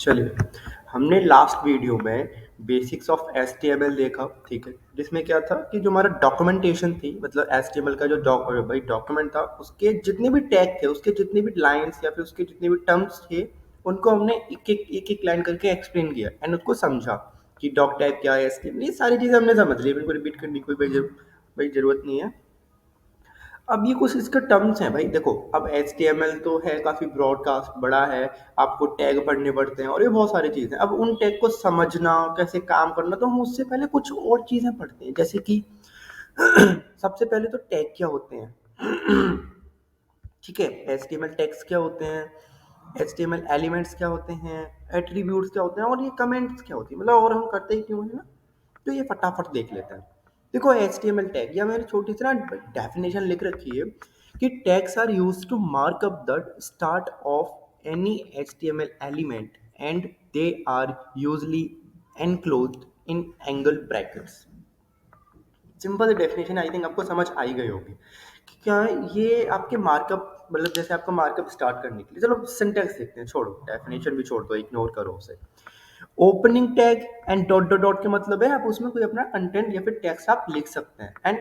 चलिए, हमने last video में बेसिक्स ऑफ HTML देखा, ठीक है? जिसमें क्या था कि जो हमारा डॉक्यूमेंटेशन थी, मतलब HTML का जो डॉक्यूमेंट था, उसके जितने भी टैग थे, उसके जितने भी लाइन्स या फिर उसके जितने भी टर्म्स थे, उनको हमने एक-एक लाइन करके एक्सप्लेन किया एंड उसको समझा कि डॉक टाइप क्या है, HTML, ये सारी चीज़ें हमने समझ ली, इनको रिपीट करने की कोई ज़रूरत नहीं है। अब ये कुछ इसके टर्म्स हैं भाई, देखो अब HTML तो है, काफ़ी ब्रॉडकास्ट बड़ा है, आपको टैग पढ़ने पड़ते हैं और ये बहुत सारी चीज़ें। अब उन टैग को समझना, कैसे काम करना, तो हम उससे पहले कुछ और चीज़ें पढ़ते हैं, जैसे कि सबसे पहले तो टैग क्या होते हैं। ठीक है, HTML टैग्स क्या होते हैं, HTML एलिमेंट्स क्या होते हैं, एट्रीब्यूट्स क्या होते हैं और ये कमेंट्स क्या होती है, मतलब और हम करते ही क्यों है ना। तो ये फटाफट देख लेते हैं। देखो HTML टैग, या मैंने छोटी सी ना डेफिनेशन लिख रखी है कि tags are used to mark up the start of any HTML element and they are usually enclosed in angle brackets. Simple definition I think आपको समझ आई गई होगी कि क्या है ये आपके मार्कअप, मतलब जैसे आपका मार्कअप स्टार्ट करने के लिए, चलो सिंटेक्स देखते हैं, छोड़ो डेफिनेशन भी छोड़ दो, इग्नोर करो उसे। Opening tag and dot dot dot के मतलब है आप उसमें कोई अपना कंटेंट या फिर टेक्स्ट आप लिख सकते हैं, एंड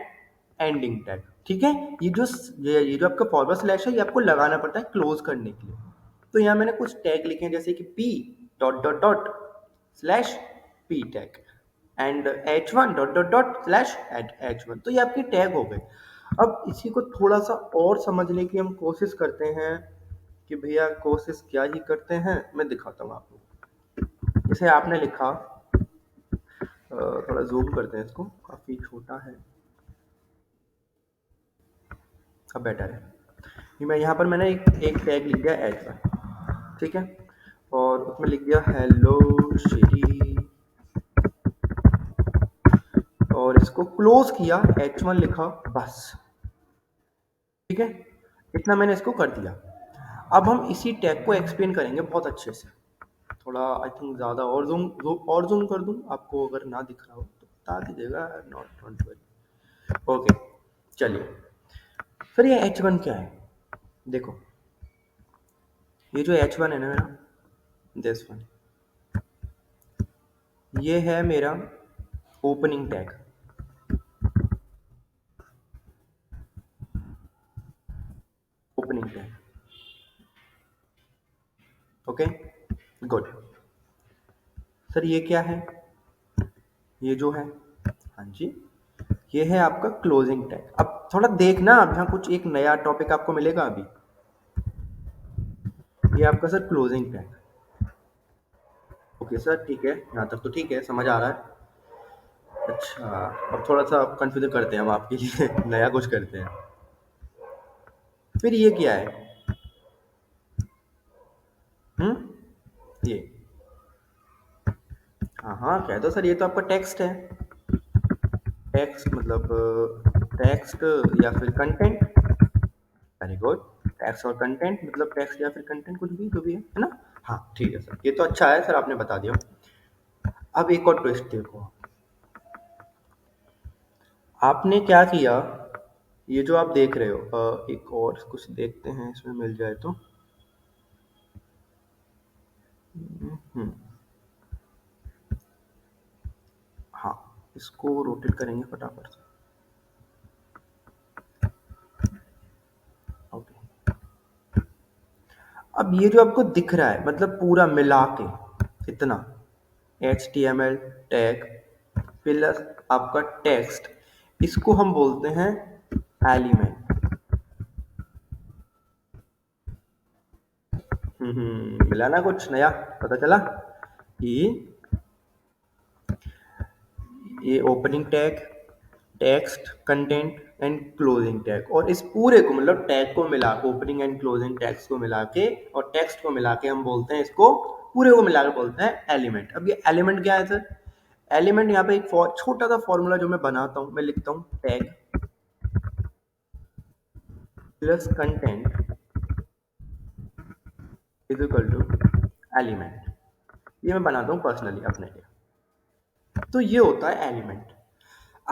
एंडिंग टैग, ठीक है। ये जो आपका फॉरवर्ड स्लैश है, ये आपको लगाना पड़ता है क्लोज करने के लिए। तो यहाँ मैंने कुछ टैग लिखे हैं, जैसे कि P dot dot dot slash P tag and H1 dot dot dot slash H1, तो ये आपके टैग हो गए। अब इसी को थोड़ा सा और समझने की हम कोशिश करते हैं कि भैया कोशिश क्या ही करते हैं, मैं दिखाता हूँ आपको। जैसे आपने लिखा, थोड़ा जूम करते हैं इसको, काफ़ी छोटा है, अब बेटर है। ये मैं यहाँ पर मैंने एक टैग लिख दिया H1, ठीक है, और उसमें लिख दिया हेलो श्री, और इसको क्लोज किया, H1 लिखा, बस, ठीक है। इतना मैंने इसको कर दिया। अब हम इसी टैग को एक्सप्लेन करेंगे बहुत अच्छे से। थोड़ा आई थिंक ज़्यादा और जूम कर दूँ, आपको अगर ना दिख रहा हो तो बता दीजिएगा, नॉट डोंट वरी। ओके, चलिए। सर ये H1 क्या है, देखो ये जो H1 है ना मेरा, दिस वन, ये है मेरा opening tag, opening tag, okay, good. Sir ये क्या है, ये जो है, हाँ जी, ये है आपका क्लोजिंग टैग। अब थोड़ा देखना, अब यहाँ कुछ एक नया टॉपिक आपको मिलेगा अभी। ये आपका sir closing tag, okay sir, ठीक है, यहाँ तक तो ठीक है, समझ आ रहा है। अच्छा, अब थोड़ा सा कंफ्यूजन करते हैं हम आपके लिए नया कुछ करते हैं। फिर ये क्या है, ये, हाँ हाँ कह दो सर, ये तो आपका टेक्स्ट है। टेक्स्ट मतलब टेक्स्ट या फिर कंटेंट, वेरी गुड। टेक्स्ट और कंटेंट मतलब टेक्स्ट या फिर कंटेंट, कुछ भी जो भी है ना। हाँ ठीक है सर, ये तो अच्छा है सर, आपने बता दिया। अब एक और ट्विस्ट देखो, आपने क्या किया, ये जो आप देख रहे हो, एक और कुछ देखते हैं इसमें मिल जाए तो। हम्म, हाँ, इसको रोटेट करेंगे फटाफट से, ओके। अब ये जो आपको दिख रहा है, मतलब पूरा मिला के इतना HTML टैग प्लस आपका टेक्स्ट, इसको हम बोलते हैं एलिमेंट। मिला ना कुछ नया, पता चला कि ये opening tag, text, content and closing tag, और इस पूरे को मतलब टैग को मिला के, ओपनिंग एंड क्लोजिंग टैग्स को मिला के और टेक्स्ट को मिला के हम बोलते हैं इसको, पूरे को मिला के बोलते हैं एलिमेंट। अब ये एलिमेंट क्या है सर, एलिमेंट यहाँ पे एक छोटा सा फॉर्मूला जो मैं बनाता हूँ, मैं लिखता हूँ tag plus content is equal to element. ये मैं बनाता हूँ पर्सनली अपने लिए, तो ये होता है एलिमेंट।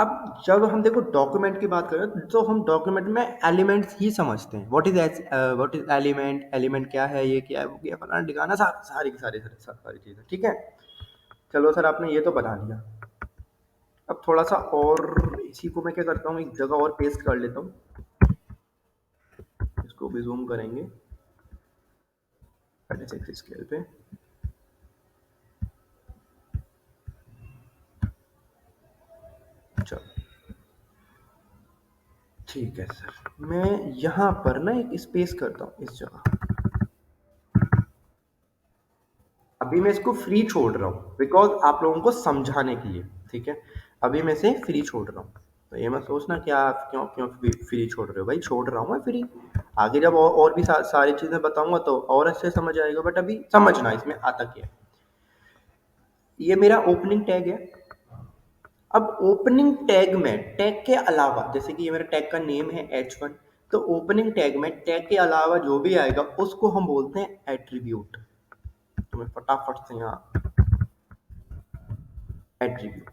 अब जब हम देखो डॉक्यूमेंट की बात करें तो हम डॉक्यूमेंट में एलिमेंट्स ही समझते हैं। व्हाट इज एलिमेंट, एलिमेंट क्या है, ये क्या है, वो क्या है, फलाना ठिकाना, सारी की सारी चीज़ें, ठीक है। चलो सर, आपने ये तो बता दिया। अब थोड़ा सा और इसी को मैं क्या करता हूँ, एक जगह और पेस्ट कर लेता हूँ। इसको भी जूम करेंगे 36 स्केल पे। चलो ठीक है सर, मैं यहाँ पर ना एक स्पेस करता हूँ इस जगह। अभी मैं इसको फ्री छोड़ रहा हूँ बिकॉज आप लोगों को समझाने के लिए, ठीक है। अभी मैं इसे फ्री छोड़ रहा हूँ, तो ये मत सोचना कि आप क्यों क्यों फ्री छोड़ रहे हो, भाई छोड़ रहा हूँ मैं फ्री। आगे जब और भी सारी चीज़ें बताऊंगा तो और अच्छे समझ आएगा, बट अभी समझना इसमें आता क्या है। ये मेरा ओपनिंग टैग है। अब ओपनिंग टैग में टैग के अलावा, जैसे कि ये मेरा टैग का नेम है H1, तो ओपनिंग टैग में टैग के अलावा जो भी आएगा उसको हम बोलते हैं एट्रीब्यूट। तो मैं फटाफट से यहाँ एट्रीब्यूट,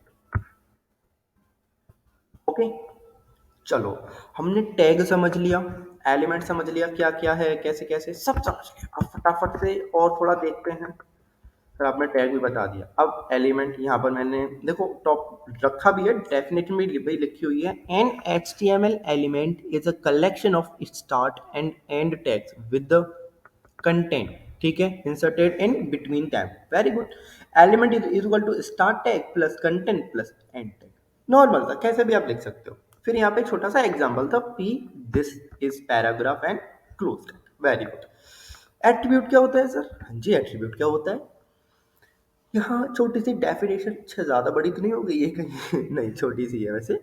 ओके। चलो, हमने टैग समझ लिया, एलिमेंट समझ लिया क्या क्या है, कैसे कैसे सब समझ लिया। अब फटाफट से और थोड़ा देखते हैं। फिर आपने टैग भी बता दिया। अब एलिमेंट यहाँ पर मैंने देखो टॉप रखा भी है, डेफिनेटली में भाई लिखी हुई है, an HTML element is a collection of start and end tags with the content, ठीक है, inserted in between tag. Very good. Element is equal to start tag plus content plus end tag. Normal था, कैसे भी आप लिख सकते हो। फिर यहाँ पे छोटा सा एग्जांपल था, P this is paragraph and close. Very good. Attribute क्या होता है सर? हाँ जी, एट्रीब्यूट क्या होता है? यहाँ छोटी सी डेफिनेशन, अच्छा ज़्यादा बड़ी तो नहीं हो गई ये कहीं नहीं, छोटी सी है वैसे।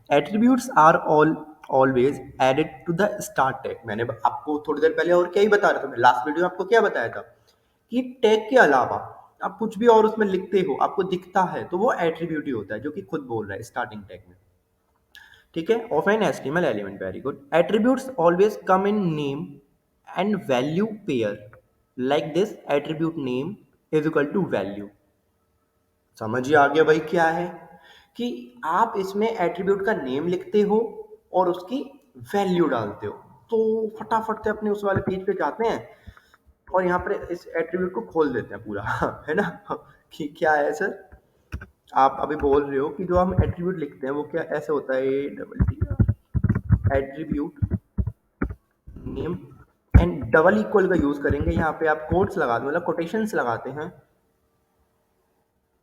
Attributes are always added to the start tag. मैंने आपको थोड़ी देर पहले और क्या ही बता रहा था, मैं लास्ट वीडियो में आपको क्या बताया था कि टैग के अलावा आप कुछ भी और उसमें लिखते हो, आपको दिखता है, तो वो एट्रीब्यूट ही होता है, जो कि खुद बोल रहा है स्टार्टिंग टैग में, ठीक है। Of an HTML element. Very good. Attributes always come in name and value pair. Like this, attribute name is equal to value. समझिए आगे भाई क्या है कि आप इसमें एट्रीब्यूट का नेम लिखते हो और उसकी वैल्यू डालते हो। तो फटाफट से अपने उस वाले पेज पे जाते हैं और यहाँ पर इस एट्रीब्यूट को खोल देते हैं पूरा है ना कि क्या है सर। आप अभी बोल रहे हो कि जो हम एट्रीब्यूट लिखते हैं वो क्या ऐसे होता है, attribute name and double equal का यूज करेंगे। यहाँ पे आप कोट्स लगा दो, मतलब कोटेशंस लगाते हैं।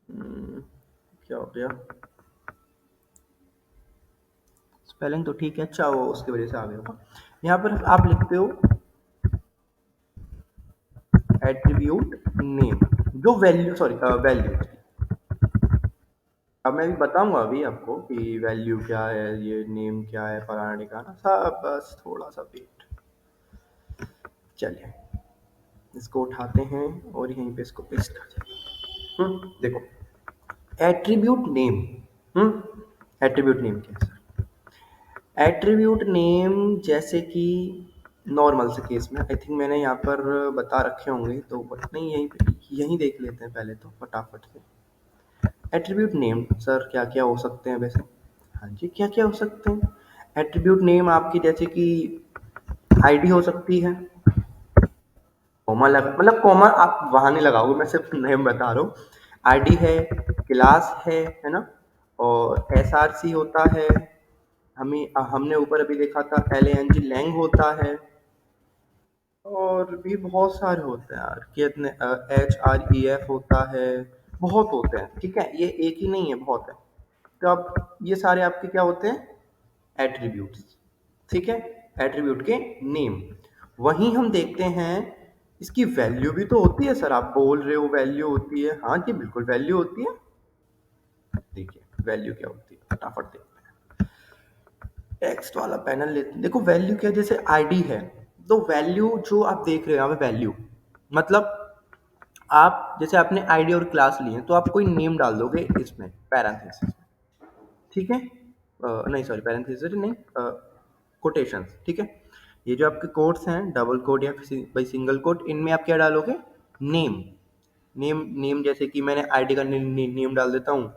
क्या हो गया, स्पेलिंग तो ठीक है, अच्छा वो उसकी वजह से आ गया होगा। यहाँ पर आप लिखते हो एट्रीब्यूट नेम, जो वैल्यू, सॉरी वैल्यू। अब मैं भी बताऊंगा अभी आपको कि वैल्यू क्या है, ये नेम क्या है, फलाना ठिकाना सब, बस थोड़ा सा वेट। चलिए इसको उठाते हैं और यहीं पे इसको पेस्ट कर देते हैं। देखो एट्रीब्यूट नेम, एट्रीब्यूट नेम क्या है सर? एट्रीब्यूट नेम जैसे कि नॉर्मल से केस में आई थिंक मैंने यहाँ पर बता रखे होंगे, तो बट नहीं, यहीं देख लेते हैं पहले तो फटाफट से। एट्रीब्यूट नेम सर क्या क्या हो सकते हैं वैसे? हाँ जी, क्या क्या हो सकते हैं एट्रीब्यूट नेम आपकी? जैसे कि आईडी हो सकती है, कॉमा लगा, मतलब कॉमा आप वहाँ नहीं लगाओगे, मैं सिर्फ नेम बता रहा हूँ। आईडी है, क्लास है ना, और SRC होता है, हमने ऊपर अभी देखा था LANG लैंग होता है, और भी बहुत सारे होते हैं यार, कितने HREF होता है, बहुत होते हैं, ठीक है, ये एक ही नहीं है, बहुत है। तो अब ये सारे आपके क्या होते हैं? एट्रीब्यूट्स, ठीक है, एट्रीब्यूट के नेम। वहीं हम देखते हैं इसकी वैल्यू भी तो होती है सर, आप बोल रहे हो वैल्यू होती है, हाँ जी बिल्कुल वैल्यू होती है। देखिए वैल्यू क्या होती है, फटाफट देखते हैं। टेक्स्ट वाला पैनल लेते हैं। देखो वैल्यू क्या, जैसे आईडी है, तो वैल्यू जो आप देख रहे हो यहाँ पे वैल्यू, मतलब आप जैसे आपने आईडी और क्लास लिए तो आप कोई नेम डाल दोगे इसमें पैरेंथेसिस में, ठीक है, नहीं सॉरी पैरेंथेसिस नहीं, कोटेशंस, ठीक है। ये जो आपके कोट्स हैं, डबल कोट या भाई सिंगल कोट, इनमें आप क्या डालोगे? नेम। नेम जैसे कि मैंने आईडी का नेम डाल देता हूँ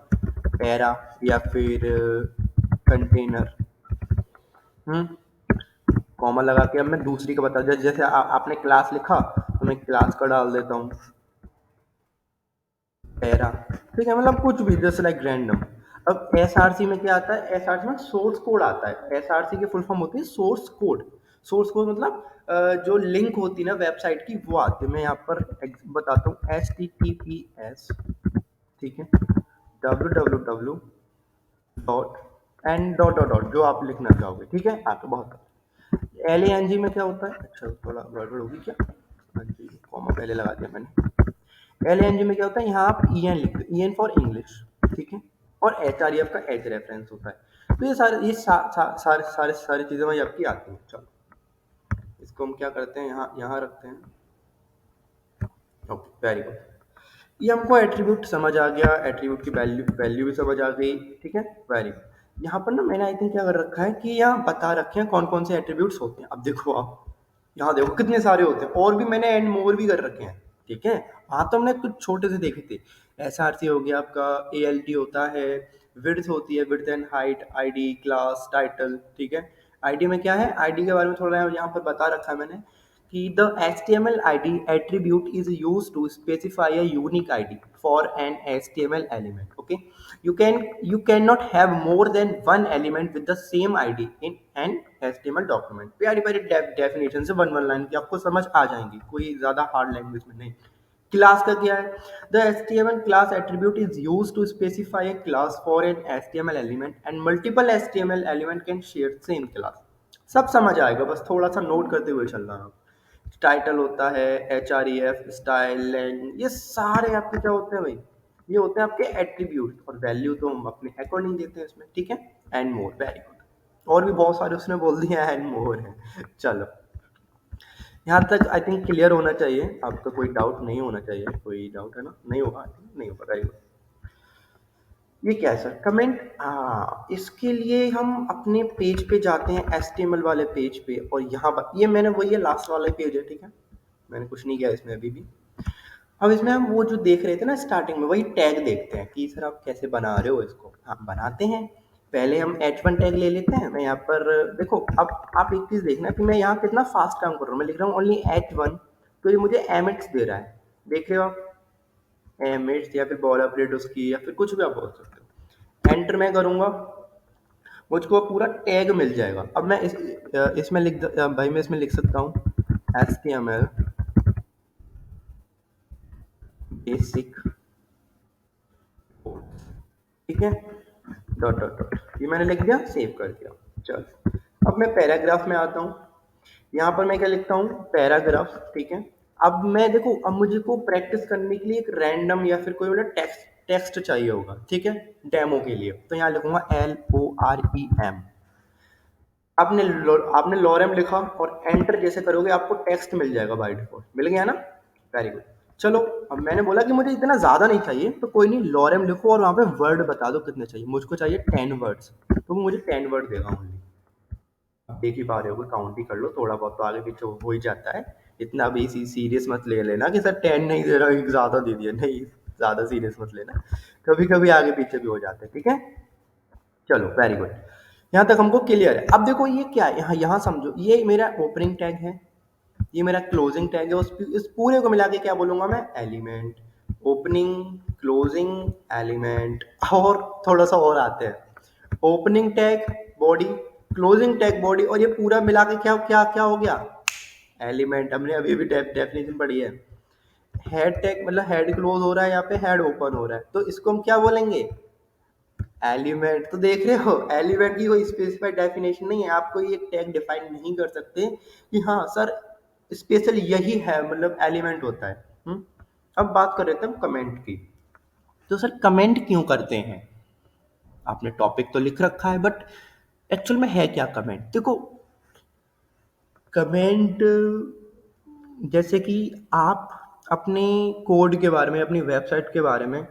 पैरा, या फिर कंटेनर, कॉमा लगा के अब मैं दूसरी का बता, जैसे आपने क्लास लिखा तो मैं क्लास का डाल देता हूँ पैरा, ठीक है, मतलब कुछ भी जैसे लाइक रैंडम। अब एसआरसी में क्या आता है, एसआरसी में सोर्स कोड आता है, एसआरसी की फुल फॉर्म होती है सोर्स कोड। सोर्स कोड मतलब जो लिंक होती है ना वेबसाइट की वो आती है। मैं यहाँ पर बताता हूँ, HTTPS, ठीक है, www dot and dot dot dot, जो आप लिखना चाहोगे, ठीक है, आपको बहुत। LANG में क्या होता है, अच्छा थोड़ा गड़बड़ होगी क्या, हाँ जी, कॉमा पहले लगा दिया मैंने। LANG में क्या होता है, यहाँ आप EN लिख दो, EN फॉर इंग्लिश, ठीक है, और HREF का H रेफरेंस होता है। तो ये सारे सारी चीज़ें वही आपकी आती हैं। चलो इसको हम क्या करते हैं, यहाँ यहाँ रखते हैं। Okay, very good. ये हमको एट्रीब्यूट समझ आ गया, एट्रीब्यूट की वैल्यू भी समझ आ गई, ठीक है, वेरी गुड। यहाँ पर ना मैंने आई थिंक क्या कर रखा है कि यहाँ बता रखे हैं कौन कौन से एट्रीब्यूट्स होते हैं। अब देखो, आप यहाँ देखो कितने सारे होते हैं, और भी मैंने एंड मोर भी कर रखे हैं, ठीक है। हाँ तो हमने कुछ छोटे से देखे थे। SRC हो गया आपका, ALT होता है, विड्थ होती है, width and height, ID, class, title, ठीक है। ID में क्या है, ID के बारे में थोड़ा यहाँ पर बता रखा है मैंने कि the HTML ID attribute is used to specify a unique ID for an HTML element. Okay, you cannot have more than one element with the same ID in an HTML document. प्यारी प्यारी definition से one line की आपको समझ आ जाएंगी, कोई ज़्यादा hard language में नहीं। क्लास का क्या है, the HTML class attribute is used to specify a class for an HTML element and multiple HTML element can share same class। सब समझ आएगा, बस थोड़ा सा नोट करते हुए चलना है। टाइटल होता है, HREF, स्टाइल, लेंथ, ये सारे आपके क्या होते हैं भाई, ये होते हैं आपके एट्रीब्यूट, और वैल्यू तो हम अपने अकॉर्डिंग देते हैं इसमें, ठीक है। एंड मोर, वेरी गुड, और भी बहुत सारे उसने बोल दिया एंड मोर है। चलो यहाँ तक आई थिंक क्लियर होना चाहिए, आपका कोई डाउट नहीं होना चाहिए, कोई डाउट है ना, नहीं होगा, नहीं होगा, वेरी गुड। ये क्या है सर, कमेंट, हाँ इसके लिए हम अपने पेज पे जाते हैं, HTML वाले पेज पे, और यहाँ पर ये मैंने वही है, लास्ट वाला पेज है, ठीक है, मैंने कुछ नहीं किया इसमें अभी भी। अब इसमें हम वो जो देख रहे थे ना स्टार्टिंग में, वही टैग देखते हैं कि सर आप कैसे बना रहे हो इसको। हाँ बनाते हैं, पहले हम H1 टैग ले लेते हैं। मैं यहाँ पर देखो, अब आप एक चीज़ देखना कि मैं यहाँ कितना फास्ट काम कर रहा हूँ। मैं लिख रहा हूँ ओनली H1, तो ये मुझे एमिट्स दे रहा है, देख रहे हो आप, एमिट्स, या फिर बॉल अपडेट उसकी, या फिर कुछ भी आप बोल सकते हो। एंटर मैं करूँगा, मुझको पूरा टैग मिल जाएगा। अब मैं इसमें भाई मैं इसमें लिख सकता हूँ HTML बेसिक, ठीक है, डॉट डॉट डॉट, ये मैंने लिख दिया, सेव कर दिया। चल अब मैं पैराग्राफ में आता हूँ, यहाँ पर मैं क्या लिखता हूँ, पैराग्राफ, ठीक है। अब मैं देखो, अब मुझे को प्रैक्टिस करने के लिए एक रैंडम या फिर कोई मतलब टेक्स्ट चाहिए होगा, ठीक है, डेमो के लिए, तो यहाँ लिखूंगा LOREM। आपने लॉरेम लिखा और एंटर जैसे करोगे आपको टेक्स्ट मिल जाएगा बाय डिफॉल्ट, मिल गया ना, वेरी गुड। चलो अब मैंने बोला कि मुझे इतना ज़्यादा नहीं चाहिए, तो कोई नहीं, लॉरेम लिखो और वहाँ पे वर्ड बता दो कितने चाहिए। मुझको चाहिए 10 वर्ड्स, तो वो मुझे 10 वर्ड देगा ओनली। अब देख ही पा रहे हो, काउंट ही कर लो, थोड़ा बहुत तो आगे पीछे हो ही जाता है। इतना भी सीरियस मत ले लेना कि सर 10 नहीं दे रहा, ज़्यादा दे दिया, नहीं, ज़्यादा सीरियस मत लेना, कभी कभी आगे पीछे भी हो जाते हैं, ठीक है। चलो वेरी गुड, यहाँ तक हमको क्लियर है। अब देखो ये क्या है, यहाँ समझो, ये मेरा ओपनिंग टैग है, ये मेरा क्लोजिंग टैग है, इस पूरे को मिला के क्या बोलूँगा मैं, एलिमेंट, ओपनिंग, क्लोजिंग, एलिमेंट, और थोड़ा सा और आते हैं, opening tag body, closing tag body, और ये पूरा मिला के क्या क्या क्या हो गया, एलिमेंट। हमने अभी भी डेफिनेशन पढ़ी है। हेड टैग मतलब हेड क्लोज हो रहा है, यहाँ पे हेड ओपन हो रहा है, तो इसको हम क्या बोलेंगे, एलिमेंट। तो देख रहे हो, एलिमेंट की कोई स्पेसिफाइड डेफिनेशन नहीं है, आप कोई एक टैग डिफाइन नहीं कर सकते कि हाँ सर स्पेशल यही है, मतलब एलिमेंट होता है। अब बात कर रहे थे हम कमेंट की, तो सर कमेंट क्यों करते हैं, आपने टॉपिक तो लिख रखा है, बट एक्चुअल में है क्या कमेंट। देखो कमेंट, जैसे कि आप अपने कोड के बारे में, अपनी वेबसाइट के बारे में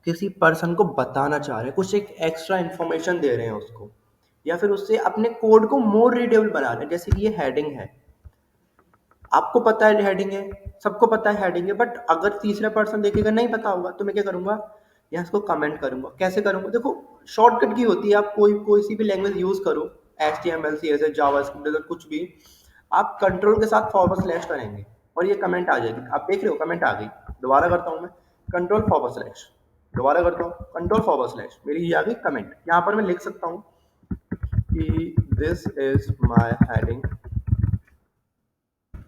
किसी पर्सन को बताना चाह रहे हैं, कुछ एक एक्स्ट्रा इन्फॉर्मेशन दे रहे हैं उसको, या फिर उससे अपने कोड को मोर रीडेबल बना रहे हैं। जैसे कि ये हेडिंग है, आपको पता है हेडिंग है, सबको पता है हेडिंग है, बट अगर तीसरा पर्सन देखेगा नहीं पता होगा, तो मैं क्या करूँगा, यहाँ इसको कमेंट करूँगा। कैसे करूँगा, देखो शॉर्टकट की होती है, आप कोई कोई सी भी लैंग्वेज यूज़ करो, HTML CSS जावास्क्रिप्ट कुछ भी, आप कंट्रोल के साथ फॉरवर्ड स्लैश करेंगे और ये कमेंट आ जाएगी, आप देख रहे हो कमेंट आ गई। दोबारा करता हूँ मैं, कंट्रोल फॉरवर्ड स्लैश, दोबारा करता हूँ कंट्रोल फॉरवर्ड स्लैश, मेरी ये आ गई कमेंट। यहाँ पर मैं लिख सकता हूँ कि this is my heading,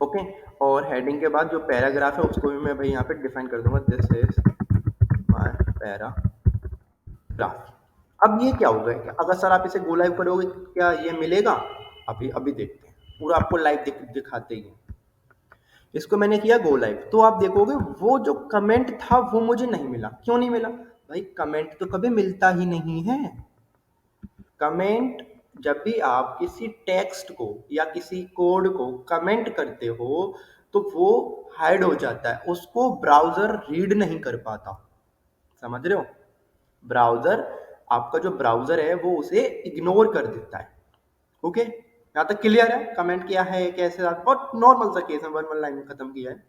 okay. और हेडिंग के बाद जो पैराग्राफ है उसको भी मैं भाई यहाँ पे डिफाइन कर दूंगा, दिस इज माई पैराग्राफ। अब ये क्या होगा कि अगर सर आप इसे गो लाइव करोगे क्या ये मिलेगा? अभी अभी देखते हैं, पूरा आपको लाइव दिखाते ही हैं। इसको मैंने किया गो लाइव, तो आप देखोगे वो जो कमेंट था वो मुझे नहीं मिला। क्यों नहीं मिला? भाई कमेंट तो कभी मिलता ही नहीं है। कमेंट जब भी आप किसी टेक्स्ट को या किसी कोड को कमेंट करते हो तो वो हाइड हो जाता है, उसको ब्राउजर रीड नहीं कर पाता। समझ रहे हो? ब्राउजर, आपका जो ब्राउजर है वो उसे इग्नोर कर देता है। ओके, यहाँ तक क्लियर है? कमेंट किया है कैसे, बहुत नॉर्मल सा केस है, वन लाइन में खत्म किया है।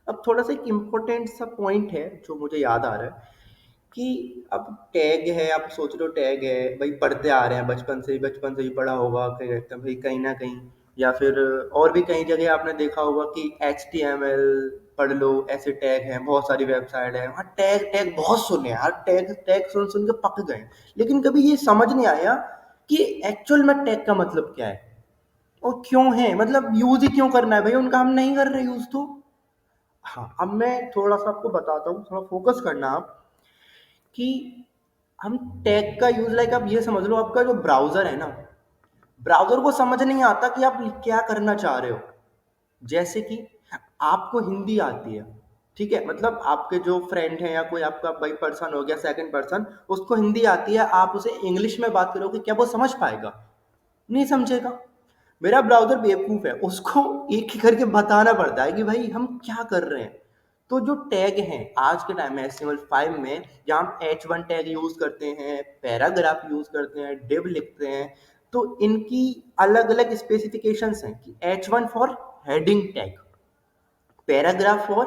अब थोड़ा सा एक इम्पोर्टेंट सा पॉइंट है जो मुझे याद आ रहा है कि अब टैग है, आप सोच रहे हो टैग है, भाई पढ़ते आ रहे हैं बचपन से ही पढ़ा होगा कहीं रहता है भाई कहीं ना कहीं, या फिर और भी कई जगह आपने देखा होगा कि HTML पढ़ लो, ऐसे टैग हैं, बहुत सारी वेबसाइट है वहाँ टैग टैग बहुत सुने यार, टैग टैग सुन सुन के पक गए। लेकिन कभी ये समझ नहीं आया कि एक्चुअल में टैग का मतलब क्या है और क्यों है, मतलब यूज ही क्यों करना है भाई उनका, हम नहीं कर रहे यूज तो। हाँ, अब मैं थोड़ा सा आपको बताता हूँ, थोड़ा फोकस करना आप, कि हम टैग का यूज लाइक आप ये समझ लो, आपका जो ब्राउजर है ना, ब्राउजर को समझ नहीं आता कि आप क्या करना चाह रहे हो। जैसे कि आपको हिंदी आती है, ठीक है, मतलब आपके जो फ्रेंड है या कोई आपका भाई पर्सन हो गया सेकंड पर्सन, उसको हिंदी आती है, आप उसे इंग्लिश में बात करोगे, क्या वो समझ पाएगा? नहीं समझेगा। मेरा ब्राउज़र बेवकूफ़ है, उसको एक ही करके बताना पड़ता है कि भाई हम क्या कर रहे हैं। तो जो टैग हैं आज के टाइम में HTML5 में, जहाँ हम H1 टैग यूज़ करते हैं, पैराग्राफ यूज़ करते हैं, डिव लिखते हैं, तो इनकी अलग अलग स्पेसिफिकेशंस हैं कि H1 for heading tag, paragraph for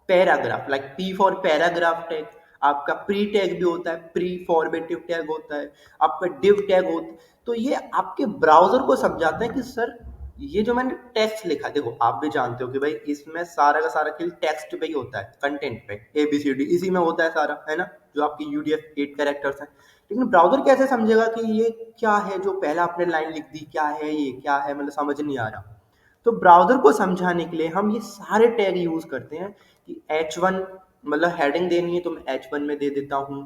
paragraph, like P for paragraph tag, आपका प्री टैग भी होता है, प्री फॉर्मेटिव टैग होता है, आपका डिव टैग होता है। तो ये आपके ब्राउजर को समझाते हैं कि सर ये जो मैंने टेक्स्ट लिखा, देखो आप भी जानते हो कि भाई इसमें सारा का सारा खेल टेक्स्ट पे ही होता है, कंटेंट पे, ABCD इसी में होता है सारा, है ना, जो आपकी UDF 8 कैरेक्टर्स हैं। लेकिन ब्राउजर कैसे समझेगा कि ये क्या है, जो पहला आपने लाइन लिख दी क्या है, ये क्या है, मतलब समझ नहीं आ रहा। तो ब्राउज़र को समझाने के लिए हम ये सारे टैग यूज़ करते हैं कि H1 मतलब हेडिंग देनी है तो मैं H1 में दे देता हूँ,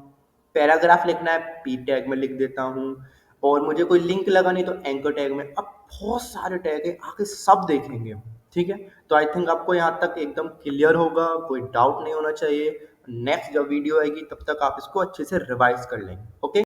पैराग्राफ लिखना है P टैग में लिख देता हूँ, और मुझे कोई लिंक लगानी तो एंकर टैग में। अब बहुत सारे टैग है, आगे सब देखेंगे हम, ठीक है। तो आई थिंक आपको यहाँ तक एकदम क्लियर होगा, कोई डाउट नहीं होना चाहिए। नेक्स्ट जब वीडियो आएगी तब तक आप इसको अच्छे से रिवाइज कर लेंगे। ओके।